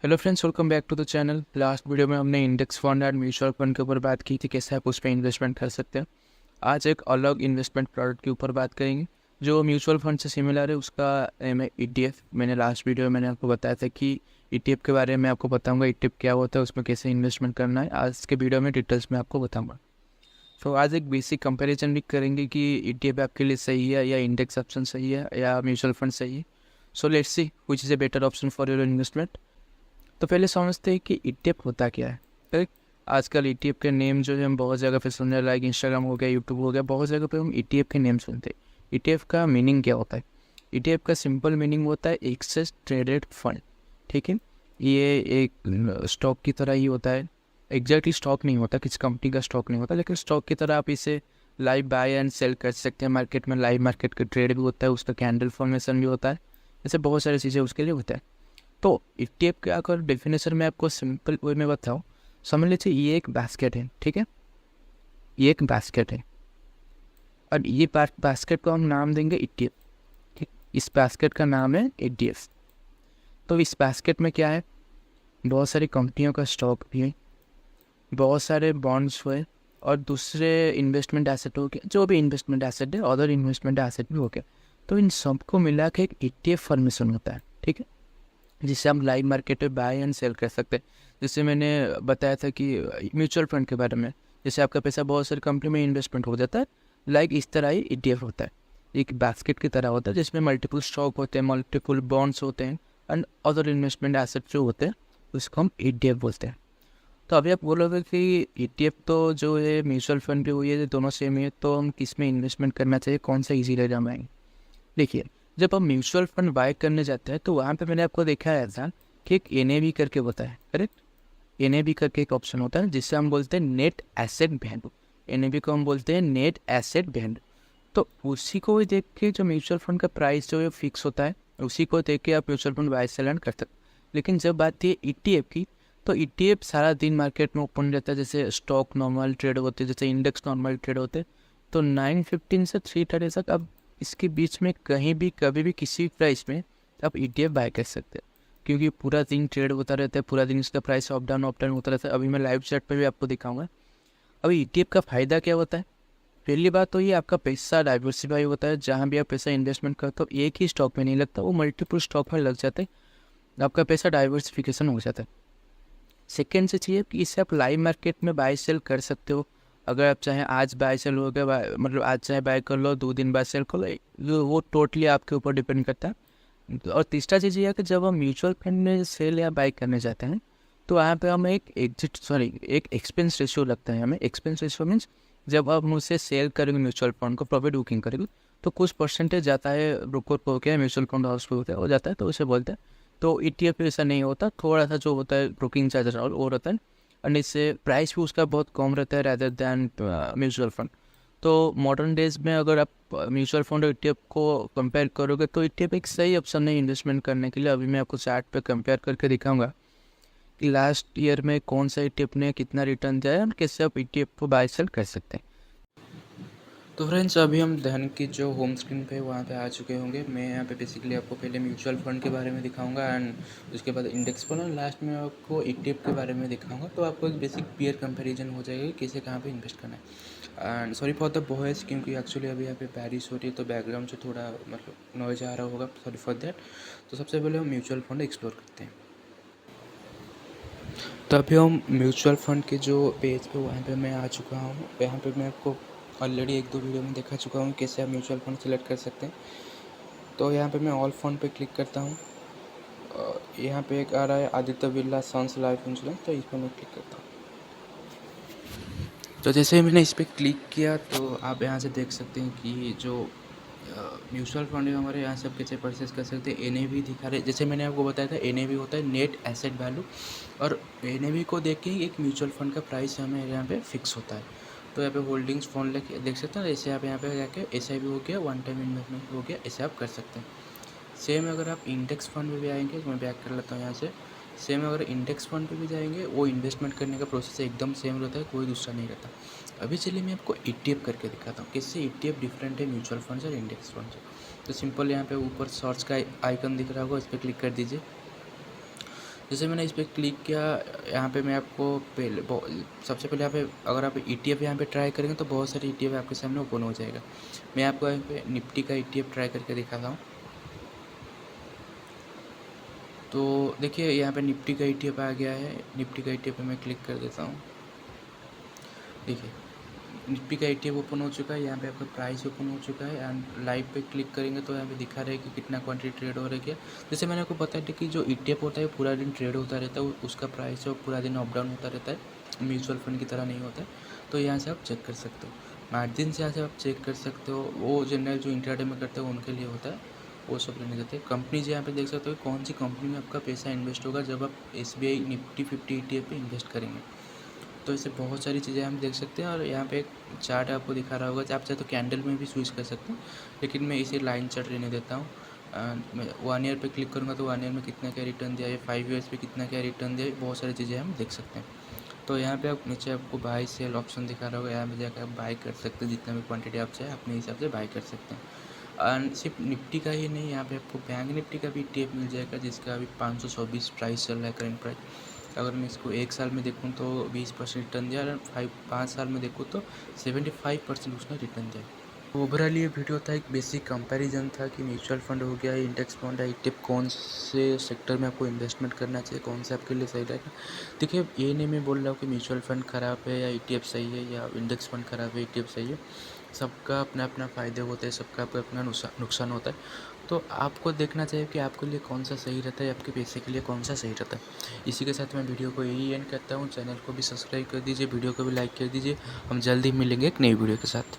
Hello friends, welcome back to the channel. Last video में हमने index fund and mutual fund के ऊपर बात की थी, कैसे आप उस पर इन्वेस्टमेंट कर सकते हैं। आज एक अलग इन्वेस्टमेंट प्रोडक्ट के ऊपर बात करेंगे जो म्यूचुअल फंड से सिमिलर है। उसका नेम है ईटीएफ। मैंने लास्ट वीडियो में मैंने आपको बताया था कि ईटीएफ के बारे में आपको बताऊंगा, ईटीएफ क्या होता है, उसमें कैसे इन्वेस्टमेंट करना है। आज के वीडियो में डिटेल्स में आपको बताऊँगा। तो आज एक बेसिक कंपेरिजन भी करेंगे कि ईटीएफ आपके लिए सही है या इंडेक्स ऑप्शन सही है या म्यूचुअल फंड सही है। So let's see which is a better option for your investment. तो पहले समझते हैं कि ईटीएफ होता क्या है। करेक्ट। आजकल ईटीएफ के नेम जो है हम बहुत जगह पे सुन रहे हैं, लाइक इंस्टाग्राम हो गया, यूट्यूब हो गया, बहुत जगह पे हम ईटीएफ के नेम सुनते हैं। ईटीएफ का मीनिंग क्या होता है? ईटीएफ का सिंपल मीनिंग होता है एक्सेस ट्रेडेड फंड। ठीक है। ये एक स्टॉक की तरह ही होता है। एग्जैक्टली स्टॉक नहीं होता, किसी कंपनी का स्टॉक नहीं होता, लेकिन स्टॉक की तरह आप इसे लाइव बाय एंड सेल कर सकते हैं मार्केट में। लाइव मार्केट का ट्रेड भी होता है, उसका कैंडल फॉर्मेशन भी होता है, ऐसे बहुत सारी चीज़ें उसके लिए होता है। तो ईटीएफ का अगर डेफिनेशन में आपको सिंपल वे में बताऊँ, समझ लीजिए ये एक बास्केट है। ठीक है, ये एक बास्केट है और ये बास्केट को हम नाम देंगे ईटीएफ। ठीक, इस बास्केट का नाम है ईटीएफ। तो इस बास्केट में क्या है? बहुत सारी कंपनियों का स्टॉक भी है, बहुत सारे बॉन्ड्स हुए और दूसरे इन्वेस्टमेंट एसेट हो गया, जो भी इन्वेस्टमेंट एसेट है, अदर इन्वेस्टमेंट एसेट भी हो गया। तो इन सबको मिला के एक ईटीएफ फॉर्मेशन होता है। ठीक है, जिससे हम लाइव मार्केट में बाय एंड सेल कर सकते हैं। जैसे मैंने बताया था कि म्यूचुअल फंड के बारे में, जैसे आपका पैसा बहुत सारी कंपनी में इन्वेस्टमेंट हो जाता है, लाइक इस तरह ही ईटीएफ होता है। एक बास्केट की तरह होता है जिसमें मल्टीपल स्टॉक होते हैं, मल्टीपल बॉन्ड्स होते हैं एंड अदर इन्वेस्टमेंट एसेट जो होते हैं, उसको हम ईटीएफ बोलते हैं। तो अभी आप बोलोगे कि ईटीएफ तो जो है म्यूचुअल फंड भी हुई है, दोनों सेम ही है, तो हम किस में इन्वेस्टमेंट करना चाहिए, कौन सा ईजी रहेगा हमें? देखिए, जब हम म्यूचुअल फंड बाय करने जाते हैं तो वहाँ पे मैंने आपको देखा है ऐसा कि एक एनएवी करके होता है। करेक्ट। एनएवी करके एक ऑप्शन होता है जिससे हम बोलते हैं नेट एसेट वैल्यू। एनएवी को हम बोलते हैं नेट एसेट वैल्यू। तो उसी को ही देख के जो म्यूचुअल फंड का प्राइस जो है फिक्स होता है, उसी को देख के आप mutual fund buy sell and करते हैं। लेकिन जब बात है ईटीएफ की, तो ईटीएफ सारा दिन मार्केट में ओपन रहता है। जैसे स्टॉक नॉर्मल ट्रेड होते हैं, जैसे इंडेक्स नॉर्मल ट्रेड होते हैं, तो 9:15 से 3:30 तक अब इसके बीच में कहीं भी कभी भी किसी भी प्राइस में आप ईटीएफ बाय कर सकते हैं, क्योंकि पूरा दिन ट्रेड होता रहता है, पूरा दिन इसका प्राइस अप डाउन होता रहता है। अभी मैं लाइव चैट पे भी आपको दिखाऊंगा। अभी ईटीएफ का फ़ायदा क्या होता है? पहली बात तो ये, आपका पैसा डाइवर्सिफाई होता है। जहाँ भी आप पैसा इन्वेस्टमेंट करते हो एक ही स्टॉक में नहीं लगता, वो मल्टीपल स्टॉक में लग जाते हैं, आपका पैसा डाइवर्सिफिकेशन हो जाता है। सेकेंड से चाहिए कि इससे आप लाइव मार्केट में बाय सेल कर सकते हो। अगर आप चाहें आज बाय सेल हो गया, मतलब आज चाहे बाय कर लो, 2 दिन बाद सेल कर लो, वो टोटली आपके ऊपर डिपेंड करता है। और तीसरा चीज़ ये है कि जब हम म्यूचुअल फंड में सेल या बाय करने जाते हैं तो वहाँ पे हमें एक एक्सपेंस रेशियो लगता है। हमें एक्सपेंस रेशियो मीन्स जब आप मुझसे सेल करेंगे म्यूचुअल फंड को, प्रॉफिट बुकिंग करेंगे, तो कुछ परसेंटेज जाता है ब्रोकर को, क्या म्यूचुअल फंड हाउस को होता है, हो जाता है, तो उसे बोलते हैं। तो ईटीएफ ऐसा नहीं होता, थोड़ा सा जो होता है ब्रोकिंग चार्जेस और वो रहता है, और इससे प्राइस भी उसका बहुत कम रहता है रैदर दैन म्यूचुअल फंड। तो मॉडर्न डेज में अगर आप म्यूचुअल फंड और ईटीएफ को कंपेयर करोगे तो ईटीएफ एक सही ऑप्शन है इन्वेस्टमेंट करने के लिए। अभी मैं आपको चार्ट पे कंपेयर करके दिखाऊंगा कि लास्ट ईयर में कौन सा ईटीएफ ने कितना रिटर्न दिया है और कैसे आप ईटीएफ को बाय सेल कर सकते हैं। तो फ्रेंड्स, अभी हम धन की जो होम स्क्रीन पे वहाँ पे आ चुके होंगे। मैं यहाँ पे बेसिकली आपको पहले म्यूचुअल फंड के बारे में दिखाऊंगा एंड उसके बाद इंडेक्स फंड, और लास्ट में आपको ईटीएफ के बारे में दिखाऊंगा। तो आपको एक बेसिक पीयर कंपैरिजन हो जाएगा किसे कहाँ पे इन्वेस्ट करना है। And sorry for the voice, क्योंकि एक्चुअली अभी यहाँ पे बारिश हो रही है तो बैकग्राउंड से थोड़ा मतलब नॉइज आ रहा होगा, सॉरी फॉर दैट। तो सबसे पहले हम म्यूचुअल फंड एक्सप्लोर करते हैं। तो अभी हम म्यूचुअल फंड के जो पेज पे वहाँ पे मैं आ चुका हूँ। यहाँ पे मैं आपको ऑलरेडी 1-2 वीडियो में दिखा चुका हूँ कैसे आप म्यूचुअल फंड सेलेक्ट कर सकते हैं। तो यहाँ पे मैं ऑल फंड पे क्लिक करता हूँ। यहाँ पे एक आ रहा है Aditya Birla sons life insurance, तो इस पर मैं क्लिक करता हूँ। तो जैसे ही मैंने इस पर क्लिक किया तो आप यहाँ से देख सकते हैं कि जो म्यूचुअल फंड है हमारे, यहाँ से आप कैसे परचेस कर सकते हैं। एनएवी दिखा रहे, जैसे मैंने आपको बताया था, एनएवी होता है नेट एसेट वैल्यू, और एनएवी को देख के ही एक म्यूचुअल फंड का प्राइस हमें यहाँ पे फिक्स होता है। तो यहाँ पे होल्डिंग्स फोन लेके देख सकते हैं। ऐसे आप यहाँ पे जाके एसआईपी हो गया, वन टाइम इन्वेस्टमेंट हो गया, ऐसे आप कर सकते हैं। सेम अगर आप इंडेक्स फंड में भी आएंगे, तो मैं बैक कर लेता हूँ यहाँ से। सेम अगर इंडेक्स फंड पे भी जाएंगे, वो इन्वेस्टमेंट करने का प्रोसेस एकदम सेम रहता है, कोई दूसरा नहीं रहता। अभी चलिए मैं आपको ईटीएफ करके दिखाता हूँ किससे ईटीएफ डिफरेंट है म्यूचुअल फंड और इंडेक्स फंड से। तो सिंपल यहाँ पे ऊपर सर्च का आइकन दिख रहा होगा, इस पर क्लिक कर दीजिए। जैसे मैंने इस पर क्लिक किया, यहाँ पे मैं आपको सबसे पहले यहाँ पे अगर आप ETF यहाँ पे ट्राई करेंगे तो बहुत सारे ETF आपके सामने ओपन हो जाएगा। मैं आपको यहाँ पे निफ्टी का ETF ट्राई करके दिखाता हूँ। तो देखिए यहाँ पे निफ्टी का ETF आ गया है। निफ्टी का ETF पे मैं क्लिक कर देता हूँ। देखिए निफ्टी का ETF ओपन हो चुका है। यहाँ पे आपका प्राइस ओपन हो चुका है एंड लाइव पे क्लिक करेंगे तो यहाँ पे दिखा रहा है कि कितना क्वांटिटी ट्रेड हो रही है। जैसे मैंने आपको बताया था कि जो ETF होता है पूरा दिन ट्रेड होता रहता है, उसका प्राइस है पूरा दिन अप डाउन होता रहता है, म्यूचुअल फंड की तरह नहीं होता है। तो यहाँ से आप चेक कर सकते हो, मार्जिन से यहाँ से आप चेक कर सकते हो। वो जनरल जो इंट्राडे में करते हैं उनके लिए होता है, वो सब लेने देते हैं। कंपनी यहाँ पे देख सकते हो कौन सी कंपनी में आपका पैसा इन्वेस्ट होगा जब आप SBI निफ्टी 50 ETF पे इन्वेस्ट करेंगे। तो ऐसे बहुत सारी चीज़ें हम देख सकते हैं। और यहाँ पे एक चार्ट आपको दिखा रहा होगा, आप चाहे तो कैंडल में भी स्विच कर सकते हैं, लेकिन मैं इसे लाइन चार्ट लेने देता हूँ। मैं 1 ईयर पे क्लिक करूँगा तो 1 ईयर में कितना क्या रिटर्न दिया है, 5 ईयर्स पे कितना क्या रिटर्न दिया है, बहुत सारी चीज़ें हम देख सकते हैं। तो यहाँ पे आप नीचे आपको बाई सेल ऑप्शन दिखा रहा होगा, यहाँ पे जाकर आप बाई कर सकते हैं, जितना भी क्वांटिटी आप चाहे अपने हिसाब से बाई कर सकते हैं। एंड सिर्फ निफ्टी का ही नहीं, यहाँ पे आपको बैंक निफ्टी का भी ETF मिल जाएगा, जिसका अभी 524 प्राइस चल रहा है करंट प्राइस। अगर मैं इसको 1 साल में देखूँ तो 20% रिटर्न दिया, और 5 साल में देखूँ तो 75% उसने रिटर्न दिया। ओवरऑल ये वीडियो था, एक बेसिक कंपैरिजन था कि म्यूचुअल फंड हो गया, इंडेक्स फंड है, ETF, कौन से सेक्टर में आपको इन्वेस्टमेंट करना चाहिए, कौन से आपके लिए सही रहेगा। देखिए ये नहीं मैं बोल रहा हूँ कि म्यूचुअल फंड ख़राब है या ETF सही है या इंडेक्स फंड ख़राब है ETF सही है। सबका अपना अपना फ़ायदे होते हैं, सबका अपना अपना नुकसान होता है। तो आपको देखना चाहिए कि आपके लिए कौन सा सही रहता है, आपके पैसे के लिए कौन सा सही रहता है। इसी के साथ मैं वीडियो को यही एंड करता हूँ। चैनल को भी सब्सक्राइब कर दीजिए, वीडियो को भी लाइक कर दीजिए। हम जल्दी मिलेंगे एक नई वीडियो के साथ।